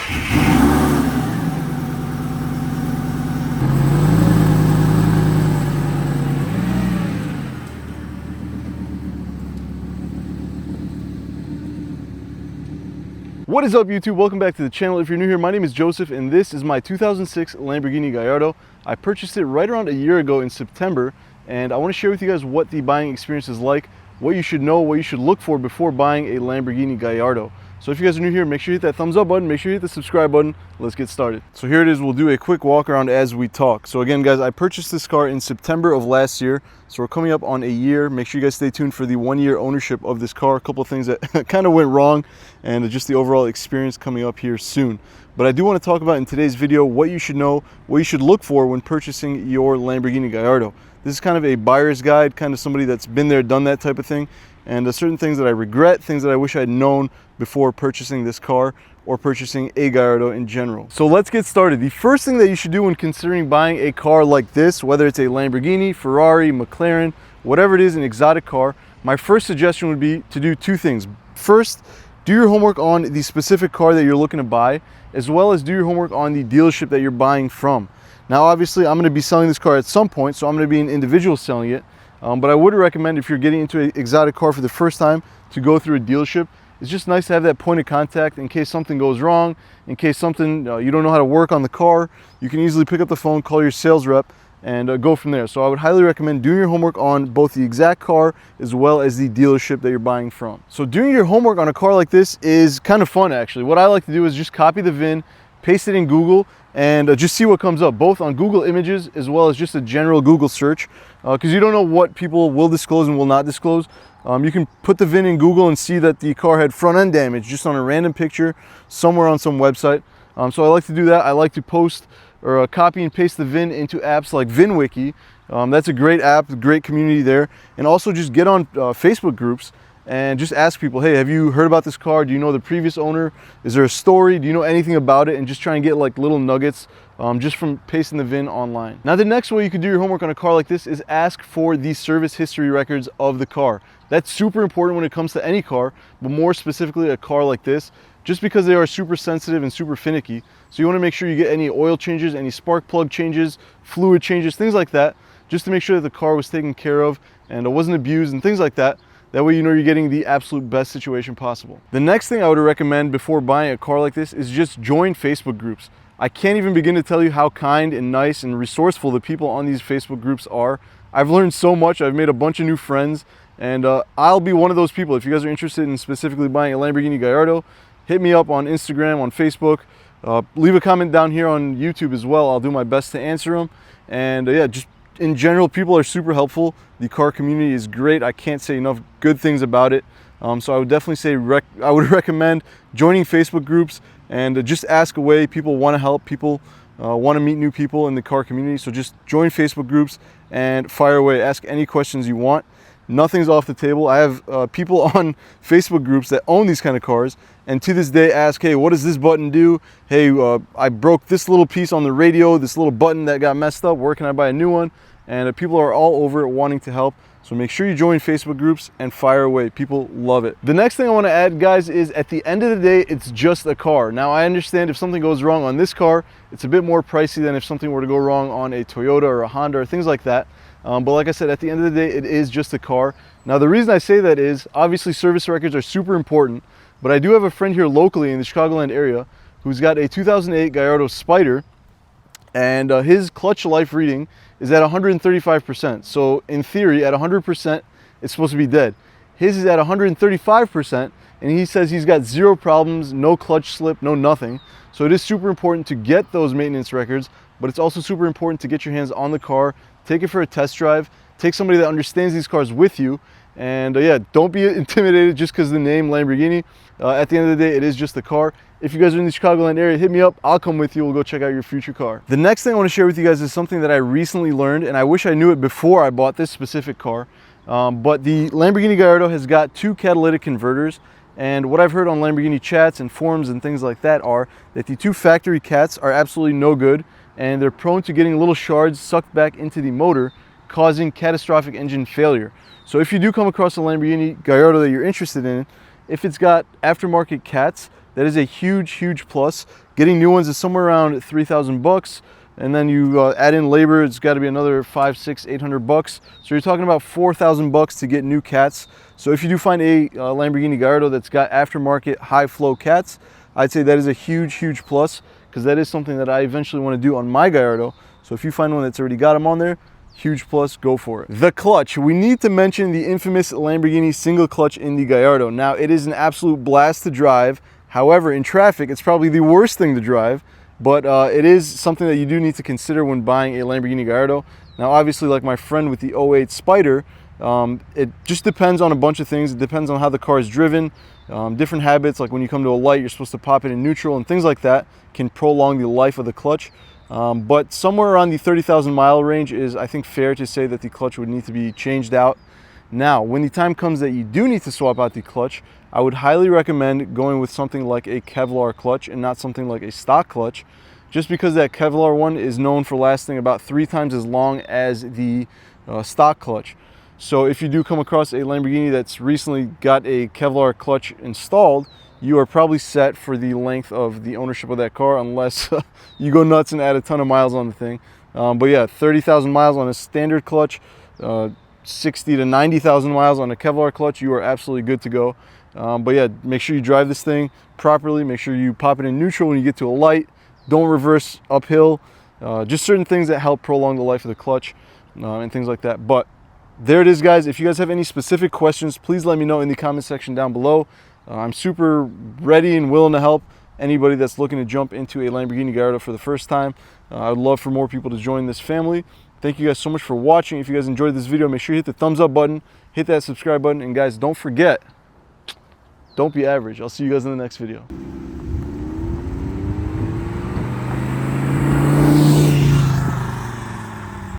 What is up, YouTube? Welcome back to the channel. If you're new here, my name is Joseph and this is my 2006 Lamborghini Gallardo. I purchased it right around a year ago in September, and I want to share with you guys what the buying experience is like, what you should know, what you should look for before buying a Lamborghini Gallardo. So if you guys are new here, make sure you hit that thumbs up button, make sure you hit the subscribe button. Let's get started. So here it is, we'll do a quick walk around as we talk. So again, guys, I purchased this car in September of last year. So we're coming up on a year. Make sure you guys stay tuned for the 1 year ownership of this car. A couple of things that kind of went wrong and just the overall experience coming up here soon. But I do want to talk about in today's video what you should know, what you should look for when purchasing your Lamborghini Gallardo. This is kind of a buyer's guide, kind of somebody that's been there, done that type of thing. And certain things that I regret, things that I wish I'd known before purchasing this car or purchasing a Gallardo in general. So let's get started. The first thing that you should do when considering buying a car like this, whether it's a Lamborghini, Ferrari, McLaren, whatever it is, an exotic car, my first suggestion would be to do two things. First, do your homework on the specific car that you're looking to buy, as well as do your homework on the dealership that you're buying from. Now, obviously, I'm going to be selling this car at some point, so I'm going to be an individual selling it. But I would recommend, if you're getting into an exotic car for the first time, to go through a dealership. It's just nice to have that point of contact in case something goes wrong, in case something you don't know how to work on the car. You can easily pick up the phone, call your sales rep, and go from there. So I would highly recommend doing your homework on both the exact car as well as the dealership that you're buying from. So doing your homework on a car like this is kind of fun, actually. What I like to do is just copy the VIN, paste it in Google, and just see what comes up, both on Google Images as well as just a general Google search, because you don't know what people will disclose and will not disclose. You can put the VIN in Google and see that the car had front end damage just on a random picture somewhere on some website. So I like to do that. I like to post or copy and paste the VIN into apps like VinWiki. That's a great app, great community there. And also just get on Facebook groups and just ask people, hey, have you heard about this car? Do you know the previous owner? Is there a story? Do you know anything about it? And just try and get like little nuggets just from pasting the VIN online. Now, the next way you could do your homework on a car like this is ask for the service history records of the car. That's super important when it comes to any car, but more specifically a car like this, just because they are super sensitive and super finicky. So you want to make sure you get any oil changes, any spark plug changes, fluid changes, things like that, just to make sure that the car was taken care of and wasn't abused and things like that. That way you know you're getting the absolute best situation possible. The next thing I would recommend before buying a car like this is just join Facebook groups. I can't even begin to tell you how kind and nice and resourceful the people on these Facebook groups are. I've learned so much. I've made a bunch of new friends, and I'll be one of those people. If you guys are interested in specifically buying a Lamborghini Gallardo, hit me up on Instagram, on Facebook. Leave a comment down here on YouTube as well. I'll do my best to answer them. And yeah, just in general, people are super helpful. The car community is great. I can't say enough good things about it. So I would definitely say I would recommend joining Facebook groups and just ask away. People want to help. People want to meet new people in the car community. So just join Facebook groups and fire away. Ask any questions you want. Nothing's off the table. I have people on Facebook groups that own these kind of cars, and to this day ask, hey, what does this button do? Hey, I broke this little piece on the radio, this little button that got messed up. Where can I buy a new one? And people are all over it wanting to help. So make sure you join Facebook groups and fire away. People love it. The next thing I want to add, guys, is at the end of the day, it's just a car. Now, I understand if something goes wrong on this car, it's a bit more pricey than if something were to go wrong on a Toyota or a Honda or things like that. But like I said, at the end of the day, it is just a car. Now, the reason I say that is obviously service records are super important, but I do have a friend here locally in the Chicagoland area who's got a 2008 Gallardo Spider, and his clutch life reading is at 135%. So in theory, at 100%, it's supposed to be dead. His is at 135%, and he says he's got zero problems, no clutch slip, no nothing. So it is super important to get those maintenance records, but it's also super important to get your hands on the car, take it for a test drive, take somebody that understands these cars with you, and yeah, don't be intimidated just because the name Lamborghini. At the end of the day, it is just a car. If you guys are in the Chicagoland area, hit me up. I'll come with you. We'll go check out your future car. The next thing I want to share with you guys is something that I recently learned, and I wish I knew it before I bought this specific car. But the Lamborghini Gallardo has got 2 catalytic converters, and what I've heard on Lamborghini chats and forums and things like that are that the 2 factory cats are absolutely no good, and they're prone to getting little shards sucked back into the motor, causing catastrophic engine failure. So if you do come across a Lamborghini Gallardo that you're interested in, if it's got aftermarket cats, that is a huge plus. Getting new ones is somewhere around 3,000 bucks. And then you add in labor, it's got to be another 500, 600, 800 bucks. So you're talking about 4,000 bucks to get new cats. So if you do find a Lamborghini Gallardo that's got aftermarket high flow cats, I'd say that is a huge plus, because that is something that I eventually want to do on my Gallardo. So if you find one that's already got them on there, huge plus, go for it. The clutch. We need to mention the infamous Lamborghini single clutch in the Gallardo. Now, it is an absolute blast to drive. However, in traffic, it's probably the worst thing to drive. But it is something that you do need to consider when buying a Lamborghini Gallardo. Now, obviously, like my friend with the '08 Spyder, it just depends on a bunch of things. It depends on how the car is driven, different habits, like when you come to a light, you're supposed to pop it in neutral, and things like that can prolong the life of the clutch. But somewhere around the 30,000 mile range is, I think, fair to say that the clutch would need to be changed out. Now, when the time comes that you do need to swap out the clutch, I would highly recommend going with something like a Kevlar clutch and not something like a stock clutch, just because that Kevlar one is known for lasting about 3 times as long as the stock clutch. So if you do come across a Lamborghini that's recently got a Kevlar clutch installed, you are probably set for the length of the ownership of that car, unless you go nuts and add a ton of miles on the thing. But yeah, 30,000 miles on a standard clutch, 60 to 90,000 miles on a Kevlar clutch, you are absolutely good to go. But yeah, make sure you drive this thing properly. Make sure you pop it in neutral when you get to a light. Don't reverse uphill. Just certain things that help prolong the life of the clutch and things like that. But there it is, guys. If you guys have any specific questions, please let me know in the comment section down below. I'm super ready and willing to help anybody that's looking to jump into a Lamborghini Gallardo for the first time. I'd love for more people to join this family. Thank you guys so much for watching. If you guys enjoyed this video, make sure you hit the thumbs up button, hit that subscribe button, and guys, don't forget, don't be average. I'll see you guys in the next video.